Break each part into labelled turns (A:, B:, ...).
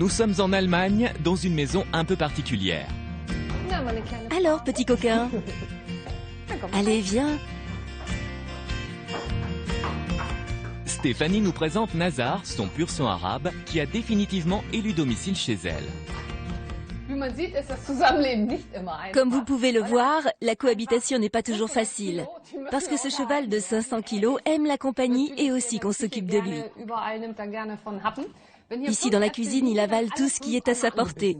A: Nous sommes en Allemagne, dans une maison un peu particulière.
B: Alors, petit coquin. Allez, viens.
A: Stéphanie nous présente Nazar, son pur sang arabe, qui a définitivement élu domicile chez elle.
B: Comme vous pouvez le voir, la cohabitation n'est pas toujours facile. Parce que ce cheval de 500 kilos aime la compagnie et aussi qu'on s'occupe de lui. Ici dans la cuisine, il avale tout ce qui est à sa portée.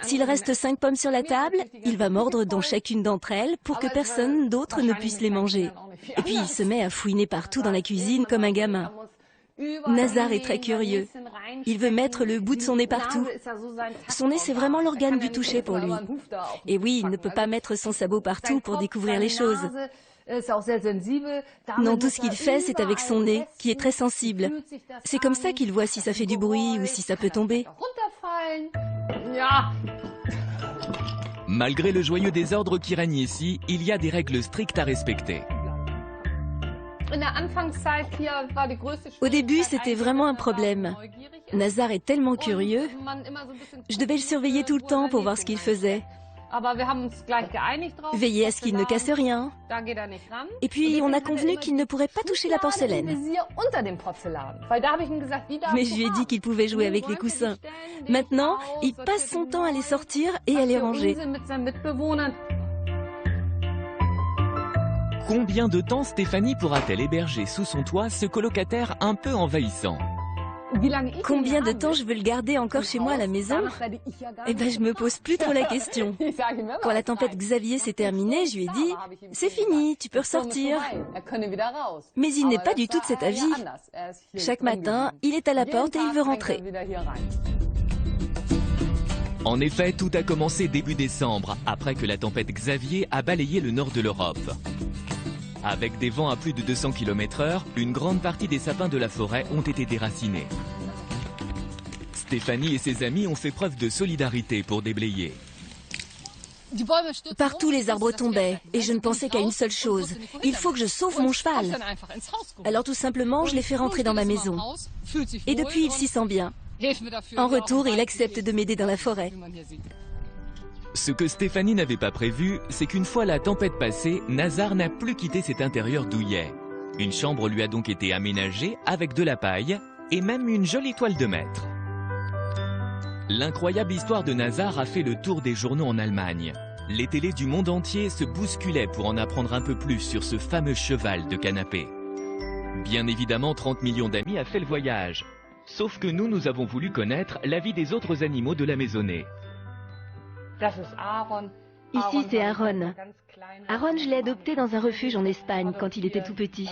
B: S'il reste 5 pommes sur la table, il va mordre dans chacune d'entre elles pour que personne d'autre ne puisse les manger. Et puis il se met à fouiner partout dans la cuisine comme un gamin. Nazar est très curieux. Il veut mettre le bout de son nez partout. Son nez, c'est vraiment l'organe du toucher pour lui. Et oui, il ne peut pas mettre son sabot partout pour découvrir les choses. Non, tout ce qu'il fait, c'est avec son nez, qui est très sensible. C'est comme ça qu'il voit si ça fait du bruit ou si ça peut tomber.
A: Malgré le joyeux désordre qui règne ici, il y a des règles strictes à respecter.
B: Au début, c'était vraiment un problème. Nazar est tellement curieux. Je devais le surveiller tout le temps pour voir ce qu'il faisait. Veiller à ce qu'il ne casse rien. Et puis, on a convenu qu'il ne pourrait pas toucher la porcelaine. Mais je lui ai dit qu'il pouvait jouer avec les coussins. Maintenant, il passe son temps à les sortir et à les ranger.
A: Combien de temps Stéphanie pourra-t-elle héberger sous son toit ce colocataire un peu envahissant?
B: Combien de temps je veux le garder encore chez moi à la maison? Eh ben, je me pose plus trop la question. Quand la tempête Xavier s'est terminée, je lui ai dit « C'est fini, tu peux ressortir ». Mais il n'est pas du tout de cet avis. Chaque matin, il est à la porte et il veut rentrer.
A: En effet, tout a commencé début décembre, après que la tempête Xavier a balayé le nord de l'Europe. Avec des vents à plus de 200 km/h, une grande partie des sapins de la forêt ont été déracinés. Stéphanie et ses amis ont fait preuve de solidarité pour déblayer.
B: Partout les arbres tombaient et je ne pensais qu'à une seule chose. Il faut que je sauve mon cheval. Alors tout simplement, je l'ai fait rentrer dans ma maison. Et depuis, il s'y sent bien. En retour, il accepte de m'aider dans la forêt.
A: Ce que Stéphanie n'avait pas prévu, c'est qu'une fois la tempête passée, Nazar n'a plus quitté cet intérieur douillet. Une chambre lui a donc été aménagée avec de la paille et même une jolie toile de maître. L'incroyable histoire de Nazar a fait le tour des journaux en Allemagne. Les télés du monde entier se bousculaient pour en apprendre un peu plus sur ce fameux cheval de canapé. Bien évidemment, 30 millions d'amis a fait le voyage. Sauf que nous avons voulu connaître la vie des autres animaux de la maisonnée.
B: Ici, c'est Aaron. Aaron, je l'ai adopté dans un refuge en Espagne quand il était tout petit.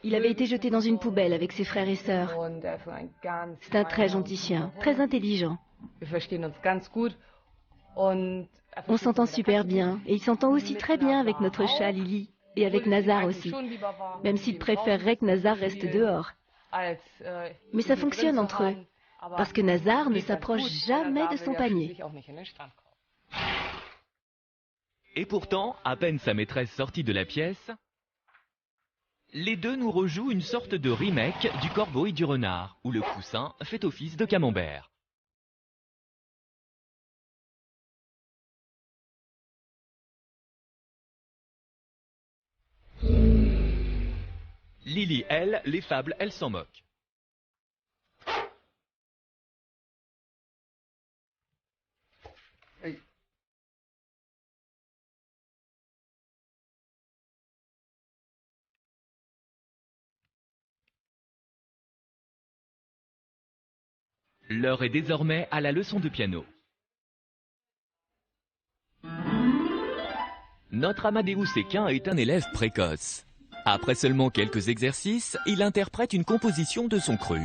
B: Il avait été jeté dans une poubelle avec ses frères et sœurs. C'est un très gentil chien, très intelligent. On s'entend super bien et il s'entend aussi très bien avec notre chat Lily et avec Nazar aussi, même s'il préférerait que Nazar reste dehors. Mais ça fonctionne entre eux. Parce que Nazar ne s'approche jamais de son panier.
A: Et pourtant, à peine sa maîtresse sortie de la pièce, les deux nous rejouent une sorte de remake du corbeau et du renard, où le coussin fait office de camembert. Lily, elle, les fables, elle s'en moque. L'heure est désormais à la leçon de piano. Notre Amadeus Équin est un élève précoce. Après seulement quelques exercices, il interprète une composition de son cru.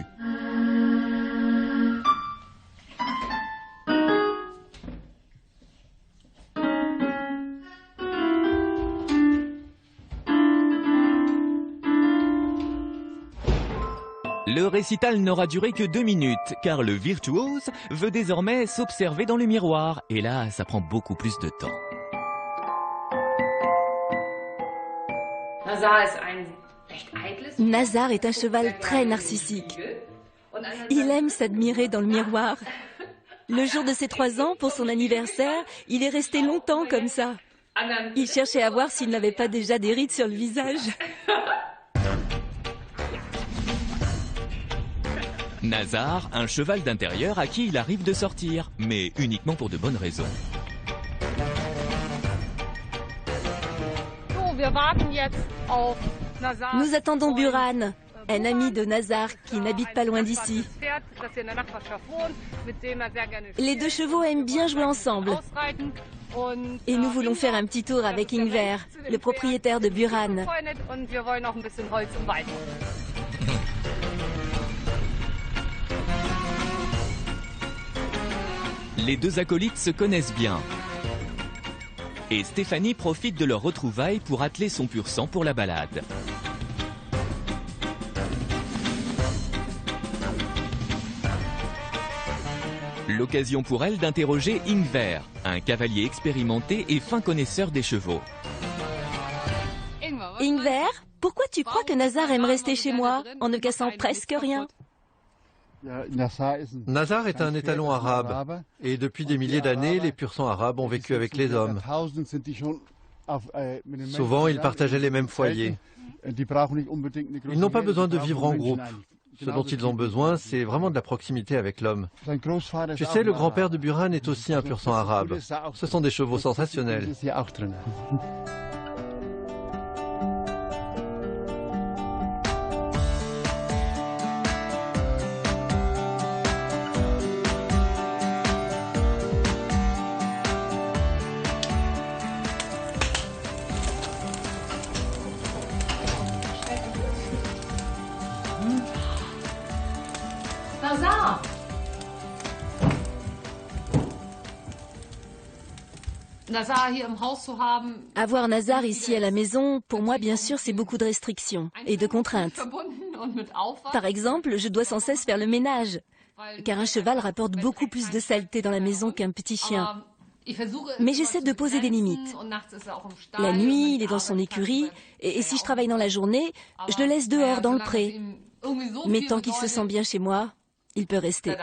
A: Le récital n'aura duré que 2 minutes, car le virtuose veut désormais s'observer dans le miroir, et là, ça prend beaucoup plus de temps.
B: Nazar est un cheval très narcissique. Il aime s'admirer dans le miroir. Le jour de ses 3 ans, pour son anniversaire, il est resté longtemps comme ça. Il cherchait à voir s'il n'avait pas déjà des rides sur le visage.
A: Nazar, un cheval d'intérieur à qui il arrive de sortir, mais uniquement pour de bonnes raisons.
B: Nous attendons Buran, un ami de Nazar qui n'habite pas loin d'ici. Les 2 chevaux aiment bien jouer ensemble. Et nous voulons faire un petit tour avec Ingvar, le propriétaire de Buran.
A: Les 2 acolytes se connaissent bien. Et Stéphanie profite de leur retrouvaille pour atteler son pur sang pour la balade. L'occasion pour elle d'interroger Ingvar, un cavalier expérimenté et fin connaisseur des chevaux.
B: Ingvar, pourquoi tu crois que Nazar aime rester chez moi en ne cassant presque rien?
C: Nazar est un étalon arabe, et depuis des milliers d'années, les pur-sang arabes ont vécu avec les hommes. Souvent, ils partageaient les mêmes foyers. Ils n'ont pas besoin de vivre en groupe. Ce dont ils ont besoin, c'est vraiment de la proximité avec l'homme. Tu sais, le grand-père de Buran est aussi un pur-sang arabe. Ce sont des chevaux sensationnels.
B: Avoir Nazar ici à la maison, pour moi, bien sûr, c'est beaucoup de restrictions et de contraintes. Par exemple, je dois sans cesse faire le ménage, car un cheval rapporte beaucoup plus de saleté dans la maison qu'un petit chien. Mais j'essaie de poser des limites. La nuit, il est dans son écurie, et si je travaille dans la journée, je le laisse dehors dans le pré. Mais tant qu'il se sent bien chez moi, il peut rester.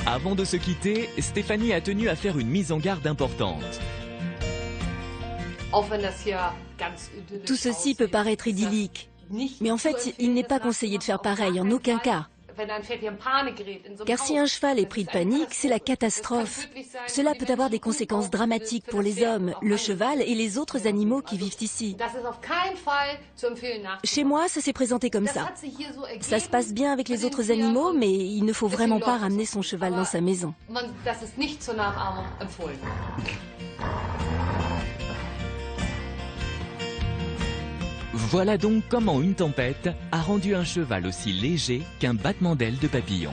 A: Avant de se quitter, Stéphanie a tenu à faire une mise en garde importante.
B: Tout ceci peut paraître idyllique, mais en fait, il n'est pas conseillé de faire pareil, en aucun cas. Car si un cheval est pris de panique, c'est la catastrophe. Cela peut avoir des conséquences dramatiques pour les hommes, le cheval et les autres animaux qui vivent ici. Chez moi, ça s'est présenté comme ça. Ça se passe bien avec les autres animaux, mais il ne faut vraiment pas ramener son cheval dans sa maison.
A: Voilà donc comment une tempête a rendu un cheval aussi léger qu'un battement d'ailes de papillon.